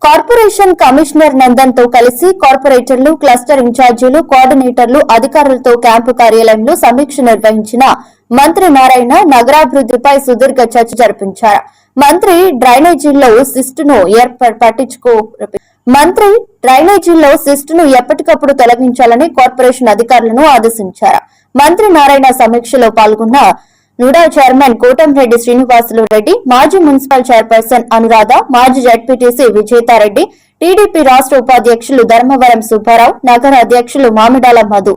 Corporation commissioner Nandan తో కలిసి కార్పొరేటర్లు, క్లస్టర్ ఇన్ఛార్జీలు, కోఆర్డినేటర్లు, అధికారులతో క్యాంపు కార్యాలయంలో సమీక్ష నిర్వహించిన మంత్రి నారాయణ నగరాభివృద్ధిపై సుదీర్ఘ చర్చ జరిపించారు. మంత్రి డ్రైనేజీల్లో సిస్టును ఎప్పటికప్పుడు తొలగించాలని కార్పొరేషన్ అధికారులను ఆదేశించారు. మంత్రి నారాయణ సమీక్షలో పాల్గొన్న నుడా చైర్మన్ కోటంరెడ్డి శ్రీనివాసులు రెడ్డి, మాజీ మున్సిపల్ చైర్పర్సన్ అనురాధ, మాజీ జడ్పీటీసీ విజేతారెడ్డి, టీడీపీ రాష్ట్ర ఉపాధ్యక్షులు ధర్మవరం సుబ్బారావు, నగర అధ్యక్షులు మామిడాల మధు.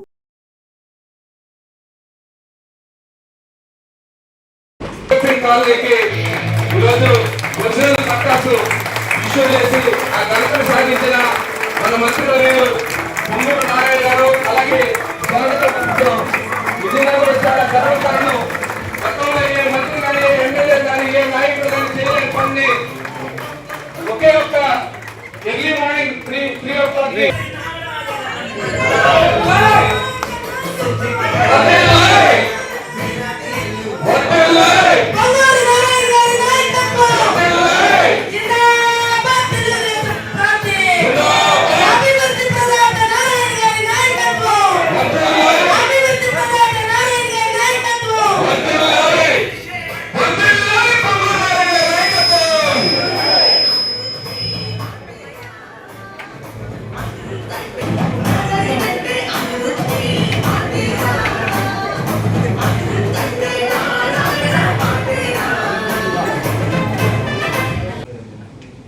ఒకే ఒక్క ఎర్లీ మార్నింగ్ 3 o'clock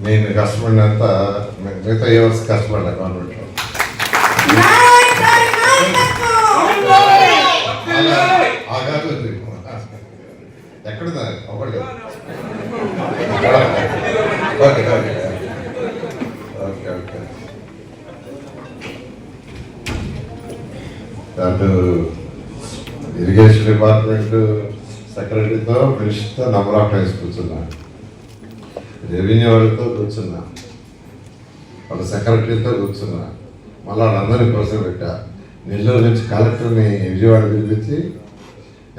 నేను కష్టపడినంత మిగతా ఎవరు కష్టపడ్డా గవర్నమెంట్లో. ఎక్కడుందా ఒకటి ఓకే ఓకే ఓకే ఓకే అటు ఇరిగేషన్ డిపార్ట్మెంట్ సెక్రటరీతో మినిస్టర్తో నంబర్ ఆఫ్ టైమ్స్ కూర్చున్నా, రెవెన్యూ వాళ్ళతో కూర్చున్నా, వాళ్ళ సెక్రటరీతో కూర్చున్నా, మళ్ళీ వాళ్ళందరినీ కూర్చోబెట్టా. నెల్లూరు నుంచి కలెక్టర్ని విజయవాడ పిలిపించి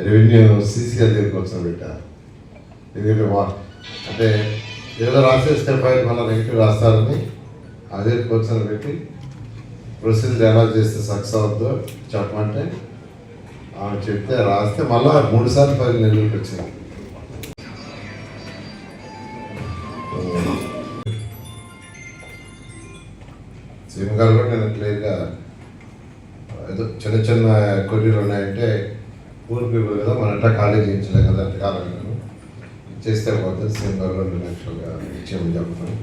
రెవెన్యూ సీసీఆర్ దగ్గర కూర్చోబెట్టా. ఎందుకంటే అంటే ఏదో రాసేస్తే ఫైల్ మళ్ళీ నెగిటివ్ రాస్తారని అదే కూర్చొని పెట్టి ప్రొసీజర్ ఎలా చేస్తే సక్సెస్ అవుతుందో చెప్పమంటే ఆమె చెప్తే రాస్తే మళ్ళీ 3 సార్లు ఫైల్ నెల్లూరుకి వచ్చింది. సీఎం గారు కూడా నేను క్లియర్గా ఏదో చిన్న చిన్న కొరీలు ఉన్నాయంటే పూర్ పీపుల్ కదా మన ఎట్లా కాలేజ్ చేయించలేదు కదా అంటే కాలం చేస్తే పోతే సీఎం గారు 2 లక్షలుగా ఇచ్చేయమని చెప్తాను.